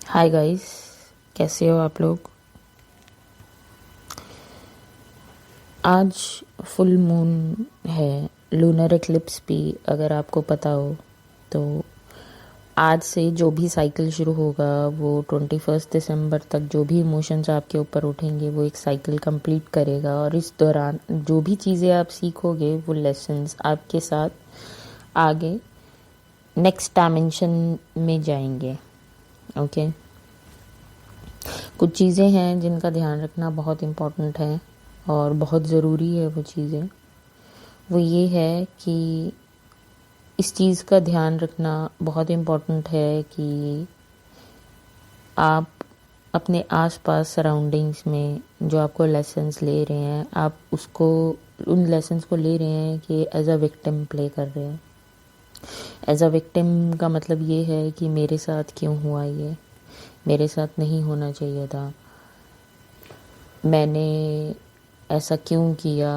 Hi guys, कैसे हो आप लोग। आज फुल मून है, लूनर एक्लिप्स भी अगर आपको पता हो तो आज से जो भी साइकिल शुरू होगा वो 21 दिसंबर तक जो भी इमोशंस आपके ऊपर उठेंगे वो एक साइकिल कंप्लीट करेगा। और इस दौरान जो भी चीज़ें आप सीखोगे वो लेसन्स आपके साथ आगे नेक्स्ट डायमेंशन में जाएंगे। ओके, कुछ चीज़ें हैं जिनका ध्यान रखना बहुत इम्पोर्टेंट है और बहुत ज़रूरी है। वो चीज़ें वो ये है कि इस चीज़ का ध्यान रखना बहुत इम्पोर्टेंट है कि आप अपने आसपास सराउंडिंग्स में जो आपको लेसन्स ले रहे हैं आप उसको उन लेसन्स को ले रहे हैं कि एज अ विक्टिम प्ले कर रहे हैं। एज अ विक्टिम का मतलब ये है कि मेरे साथ क्यों हुआ, ये मेरे साथ नहीं होना चाहिए था, मैंने ऐसा क्यों किया,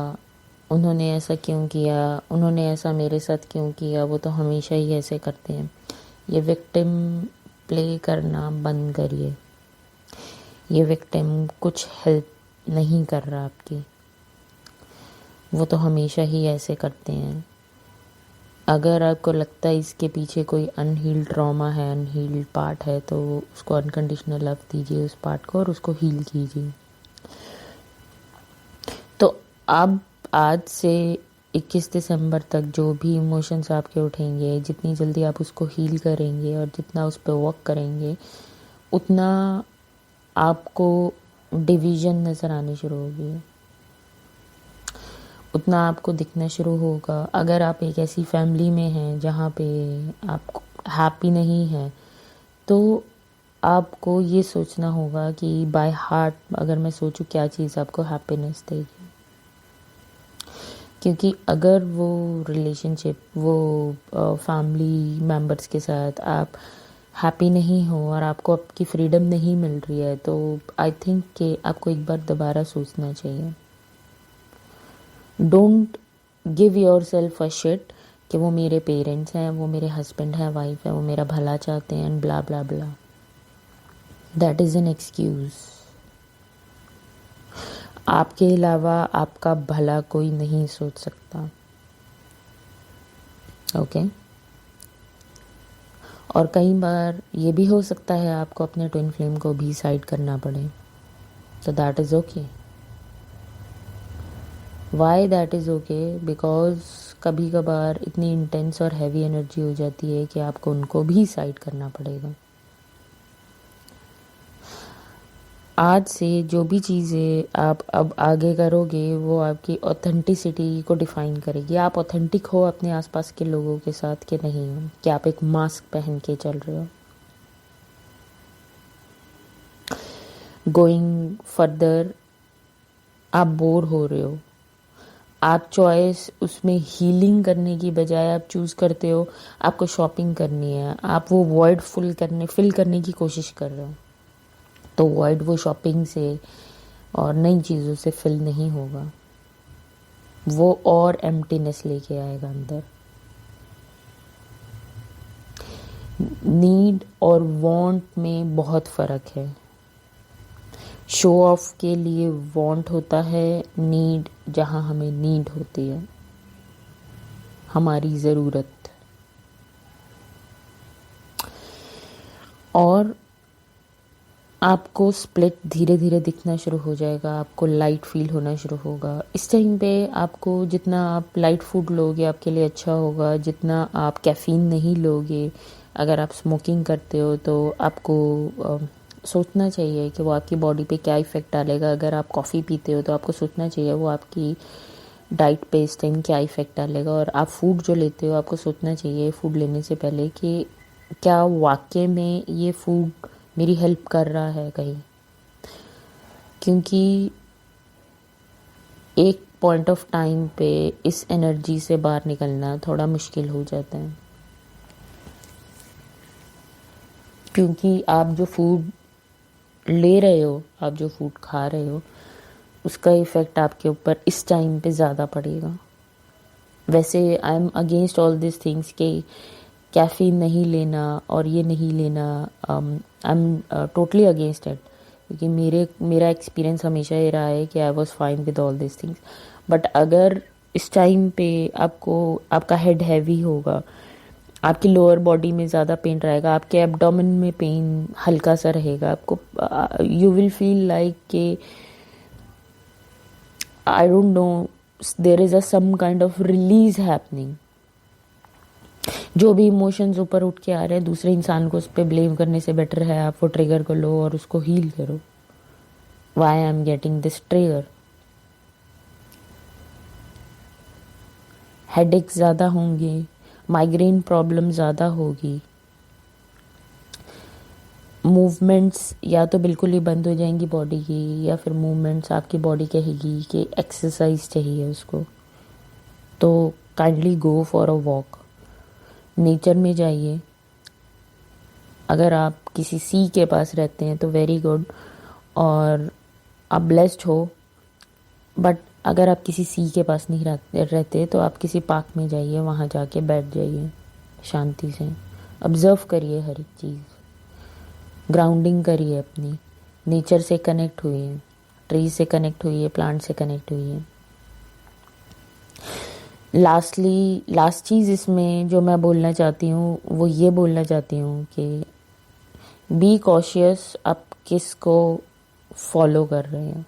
उन्होंने ऐसा क्यों किया, उन्होंने ऐसा मेरे साथ क्यों किया, वो तो हमेशा ही ऐसे करते हैं। ये विक्टिम प्ले करना बंद करिए। ये विक्टिम कुछ हेल्प नहीं कर रहा आपकी, वो तो हमेशा ही ऐसे करते हैं। अगर आपको लगता है इसके पीछे कोई अनहील्ड ट्रॉमा है, अनहील्ड पार्ट है, तो उसको अनकंडीशनल लव दीजिए उस पार्ट को और उसको हील कीजिए। तो अब आज से 21 दिसंबर तक जो भी इमोशंस आपके उठेंगे, जितनी जल्दी आप उसको हील करेंगे और जितना उस पर वर्क करेंगे उतना आपको डिवीज़न नज़र आनी शुरू होगी, उतना आपको दिखना शुरू होगा। अगर आप एक ऐसी फैमिली में हैं जहाँ पे आप हैप्पी नहीं है तो आपको ये सोचना होगा कि बाय हार्ट अगर मैं सोचूं क्या चीज़ आपको हैप्पीनेस देगी। क्योंकि अगर वो रिलेशनशिप, वो फैमिली मेम्बर्स के साथ आप हैप्पी नहीं हो और आपको आपकी फ्रीडम नहीं मिल रही है तो आई थिंक कि आपको एक बार दोबारा सोचना चाहिए। Don't give your self a shit कि वो मेरे पेरेंट्स हैं, वो मेरे हस्बैंड हैं, वाइफ है, वो मेरा भला चाहते हैं and blah blah blah. That is an excuse. आपके अलावा आपका भला कोई नहीं सोच सकता। ओके और कई बार ये भी हो सकता है आपको अपने ट्विन फ्लेम को भी साइड करना पड़े, तो that is okay. Why that is okay? Because कभी कभार इतनी इंटेंस और हैवी एनर्जी हो जाती है कि आपको उनको भी साइड करना पड़ेगा। आज से जो भी चीज़ें आप अब आगे करोगे वो आपकी ऑथेंटिसिटी को डिफ़ाइन करेगी। आप ऑथेंटिक हो अपने आसपास के लोगों के साथ कि नहीं हो, कि आप एक मास्क पहन के चल रहे हो। गोइंग फर्दर आप बोर हो रहे हो, आप चॉइस उसमें हीलिंग करने की बजाय आप चूज़ करते हो आपको शॉपिंग करनी है, आप वो वॉइड फिल करने की कोशिश कर रहे हो, तो वॉइड वो शॉपिंग से और नई चीज़ों से फिल नहीं होगा, वो और एम्प्टीनेस लेके आएगा अंदर। नीड और वांट में बहुत फ़र्क है। शो ऑफ के लिए वांट होता है, नीड जहाँ हमें नीड होती है, हमारी ज़रूरत। और आपको स्प्लिट धीरे धीरे दिखना शुरू हो जाएगा, आपको लाइट फील होना शुरू होगा। इस टाइम पे आपको जितना आप लाइट फूड लोगे आपके लिए अच्छा होगा, जितना आप कैफ़ीन नहीं लोगे। अगर आप स्मोकिंग करते हो तो आपको सोचना चाहिए कि वो आपकी बॉडी पे क्या इफ़ेक्ट डालेगा। अगर आप कॉफ़ी पीते हो तो आपको सोचना चाहिए वो आपकी डाइट पे इस टाइम क्या इफ़ेक्ट डालेगा। और आप फूड जो लेते हो आपको सोचना चाहिए फूड लेने से पहले कि क्या वाकई में ये फूड मेरी हेल्प कर रहा है कहीं। क्योंकि एक पॉइंट ऑफ टाइम पे इस एनर्जी से बाहर निकलना थोड़ा मुश्किल हो जाता है, क्योंकि आप जो फूड ले रहे हो, आप जो फूड खा रहे हो उसका इफ़ेक्ट आपके ऊपर इस टाइम पे ज़्यादा पड़ेगा। वैसे I am against all this things कि कैफ़ीन नहीं लेना और ये नहीं लेना, I am totally against it, क्योंकि मेरा एक्सपीरियंस हमेशा ये रहा है कि I was fine with all this things. But अगर इस टाइम पे आपका हेड हैवी होगा, आपकी लोअर बॉडी में ज़्यादा पेन रहेगा, आपके एब्डोमेन में पेन हल्का सा रहेगा, आपको यू विल फील लाइक कि I don't know, there is a some kind of release happening. जो भी इमोशंस ऊपर उठ के आ रहे हैं, दूसरे इंसान को उस पर ब्लेम करने से बेटर है आप वो ट्रिगर कर लो और उसको हील करो। Why I am getting this trigger, headache ज़्यादा होंगे, माइग्रेन प्रॉब्लम ज़्यादा होगी, मूवमेंट्स या तो बिल्कुल ही बंद हो जाएंगी बॉडी की, या फिर मूवमेंट्स आपकी बॉडी कहेगी कि एक्सरसाइज चाहिए उसको। तो kindly go for a walk, nature में जाइए। अगर आप किसी सी के पास रहते हैं तो वेरी गुड, और आप ब्लेस्ड हो। बट अगर आप किसी सी के पास नहीं रहते तो आप किसी पार्क में जाइए, वहाँ जाके बैठ जाइए, शांति से ऑब्जर्व करिए हर एक चीज़, ग्राउंडिंग करिए अपनी, नेचर से कनेक्ट हुई, ट्री से कनेक्ट हुई, प्लांट से कनेक्ट हुई। लास्ट चीज़ इसमें जो मैं बोलना चाहती हूँ वो ये बोलना चाहती हूँ कि बी कॉशियस, आप किसको फॉलो कर रहे हैं,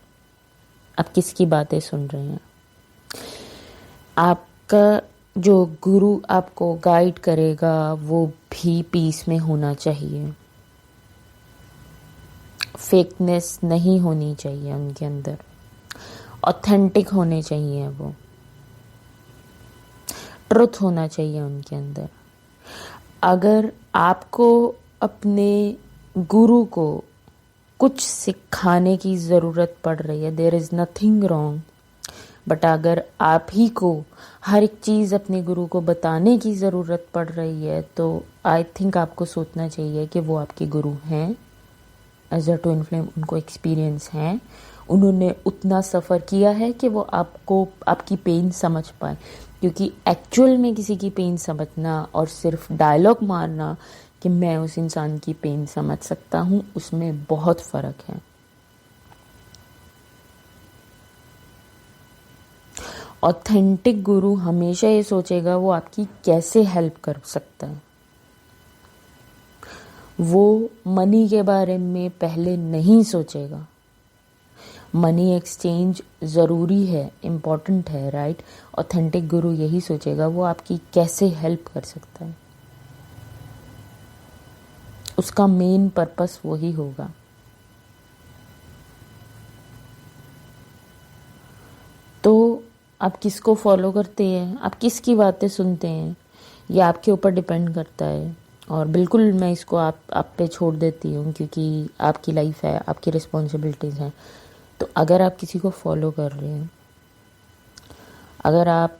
आप किसकी बातें सुन रहे हैं। आपका जो गुरु आपको गाइड करेगा वो भी पीस में होना चाहिए, फेकनेस नहीं होनी चाहिए उनके अंदर, ऑथेंटिक होने चाहिए, वो ट्रुथ होना चाहिए उनके अंदर। अगर आपको अपने गुरु को कुछ सिखाने की ज़रूरत पड़ रही है, there is nothing wrong. But अगर आप ही को हर एक चीज़ अपने गुरु को बताने की ज़रूरत पड़ रही है, तो आई थिंक आपको सोचना चाहिए कि वो आपके गुरु हैं, एज अ ट्विन फ्लेम उनको एक्सपीरियंस है, उन्होंने उतना सफ़र किया है कि वो आपको आपकी पेन समझ पाए। क्योंकि एक्चुअल में किसी की पेन समझना और सिर्फ डायलॉग मारना कि मैं उस इंसान की पेन समझ सकता हूँ, उसमें बहुत फ़र्क है। ऑथेंटिक गुरु हमेशा ये सोचेगा वो आपकी कैसे हेल्प कर सकता है, वो मनी के बारे में पहले नहीं सोचेगा। मनी एक्सचेंज ज़रूरी है, इम्पॉर्टेंट है, राइट। ऑथेंटिक गुरु यही सोचेगा वो आपकी कैसे हेल्प कर सकता है, उसका मेन पर्पस वही होगा। तो आप किसको फॉलो करते हैं, आप किसकी बातें सुनते हैं, ये आपके ऊपर डिपेंड करता है। और बिल्कुल मैं इसको आप पे छोड़ देती हूँ, क्योंकि आपकी लाइफ है, आपकी रिस्पॉन्सिबिलिटीज़ हैं। तो अगर आप किसी को फॉलो कर रहे हैं, अगर आप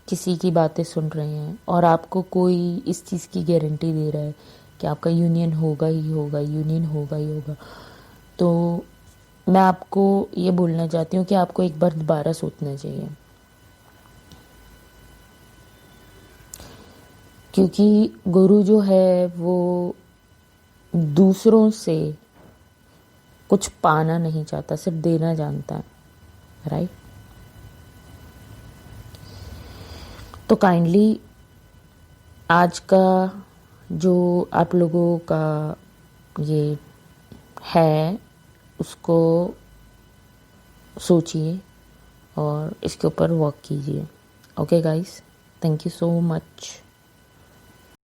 किसी की बातें सुन रहे हैं और आपको कोई इस चीज़ की गारंटी दे रहा है कि आपका यूनियन होगा ही होगा, यूनियन होगा ही होगा, तो मैं आपको ये बोलना चाहती हूँ कि आपको एक बार दोबारा सोचना चाहिए। क्योंकि गुरु जो है वो दूसरों से कुछ पाना नहीं चाहता, सिर्फ देना जानता है, राइट। तो काइंडली आज का जो आप लोगों का ये है उसको सोचिए और इसके ऊपर वर्क कीजिए। Okay guys, thank you so much.